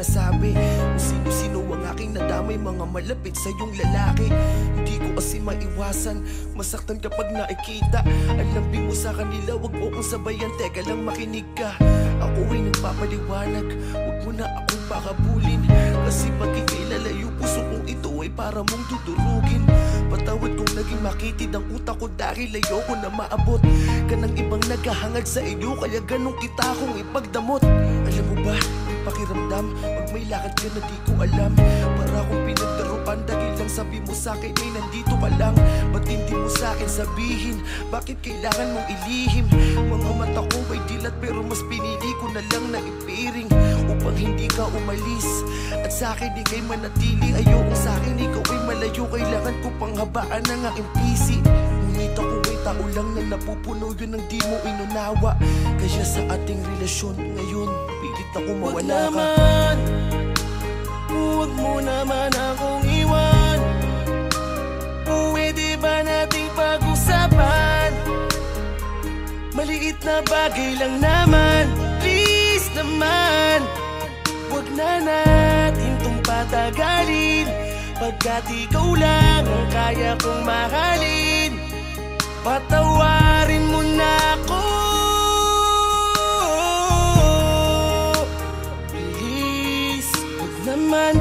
nasabi kung sino-sino ang aking nadamay, mga malapit sa iyong lalaki. Hindi ko kasi maiwasan masaktan kapag nakikita. Ang lambing mo sa kanila, wag mo kong sabayan, teka lang makinig ka. Ako ay nagpapaliwanag, wag mo na akong pakabulin. Kasi pag ikilalayo, puso kong ito ay para mong dudurugin. Patawad kung naging makitid ang utak ko dahil ayoko na maabot ka ng ibang naghahangad sa iyo, kaya ganun kita akong ipagdamot. Alam mo ba, yung pakiramdam pag may lakad ka na di ko alam, para akong pinagdarupan dahil lang sabi mo sa'kin ay nandito ka lang. Ba't hindi mo sa'kin sabihin, bakit kailangan mong ilihim? Mga mata ko ay dilat pero mas pinili ko na lang na ipiring upang hindi ka umalis at sa'kin ikay manatili. Ayokong sa'kin ikaw ay malayo, kailangan ko pang habaan ng aking pisi. Ngunit ako ay tao lang na napupuno, yun ang di mo inunawa. Kaya sa ating relasyon ngayon, pilit ako mawala ka. Huwag mo naman akong iwan. Pwede ba nating pag-usapan? Maliit na bagay lang naman, please naman. Huwag na natin tong patagalin, pagkat ikaw lang ang kaya kong mahalin. Patawarin mo na ako, please, huwag naman.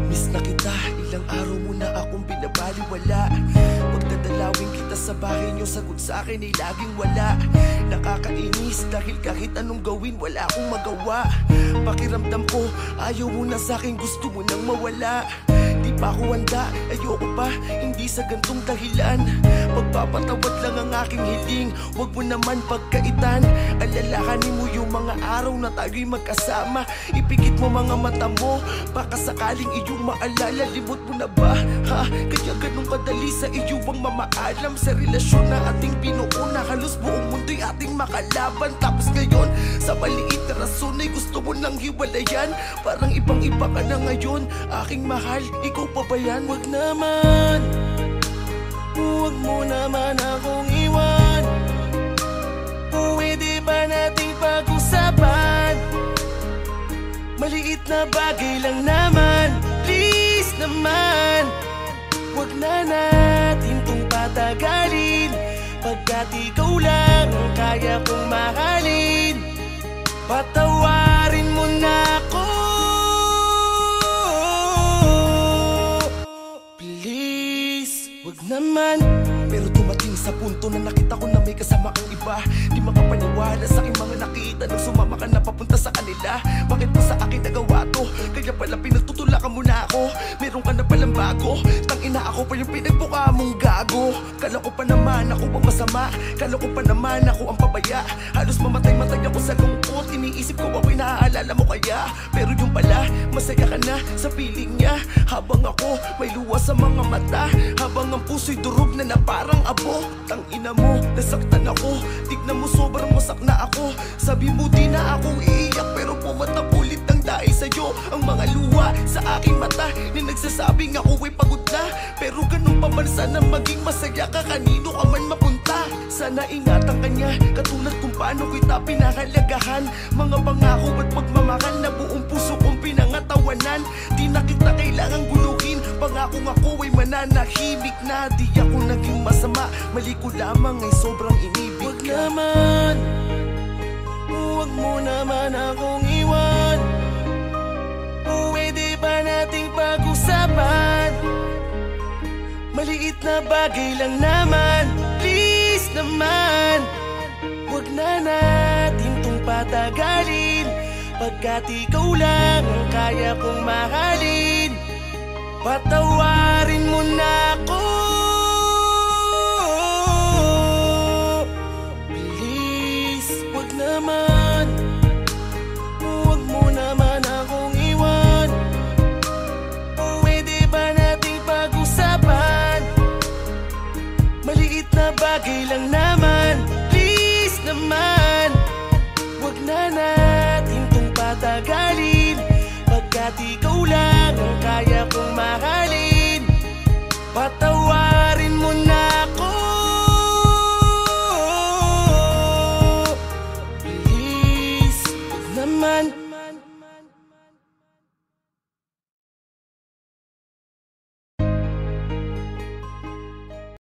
Miss na kita, ilang araw mo na akong binabaliwala. Pagdadalawin kita sa bahay niyo, sagot sa akin ay laging wala. Nakakainis dahil kahit anong gawin wala akong magawa. Pakiramdam ko, ayaw mo na sa'kin, gusto mo nang mawala. Di pa ako handa, ayoko pa, hindi sa gantong dahilan. Pagpapatawad lang ang aking hiling, wag mo naman pagkaitan. Alalahanin mo yung mga araw na tayo'y magkasama. Ipikit mo mga mata mo, baka sakaling iyong maalala. Limot mo na ba, ha? Kaya ganun kadali sa iyo ang mamaalam sa relasyon na ating binuo, na halos buong mundo'y ating makalaban. Tapos ngayon, sa maliit na rason ay gusto mo nang hiwalayan. Parang ibang-iba ka na ngayon, aking mahal, ikaw pa ba yan? Huwag naman, huwag mo naman akong iwan. Pwede ba nating pag-usapan? Maliit na bagay lang naman, please naman. Huwag na natin tong patagalin, pagkat ikaw lang ang kaya kong mahalin. Patawarin mo na ako, please, wag naman. Pero dumating sa punto na nakita ko na may kasama kang iba. Di makapaniwala sa aking mga nakita nang sumama ka na papunta sa kanila. Bakit mo sa akin nagawa to? Kaya pala pinagtutulakan mo na ako. Meron ka na palang bago, tangina ako pa yung pinagbuka mong gago. Kala ko pa naman ako ang masama, kala ko pa naman ako ang pabaya. Halos mamatay-matay ako sa lungkot, iniisip ko ako'y naaalala mo kaya. Pero yung pala, masaya ka na sa piling niya, habang ako may luha sa mga mata, habang ang puso'y durog na na parang abo. Tangina mo, nasaktan ako, tignan mo sobrang wasak na ako. Sabi mo di na ako iiyak, pero pumatapulit ng dahil sa'yo ang mga luha sa aking mata, na nagsasabing ako ay pagod na. Pero ganun pa man, sana maging masaya ka kanino ka man mapunta. Sana ingatan ka niya, katulad kung paano kita pinahalagahan. Mga pangako at pagmamahal na buong puso kong pinangatawanan. Di na kita kailangang guluhin, pangakong ako ay mananahimik na. Di ako naging masama, mali ko lamang ay sobrang inibig Huwag ka. naman, huwag mo naman akong iwan. Pwede ba nating pag-usapan? Maliit na bagay lang naman, please naman. Huwag na natin tong patagalin, pagkat ikaw lang ang kaya kong mahalin. Patawarin mo na ako, please, huwag naman. Huwag mo naman akong iwan. Pwede ba nating pag-usapan? Maliit na bagay lang naman, please naman. Huwag na natin tong patagalin, Pagkat ikaw lang ang kaya kong mahalin. Patawarin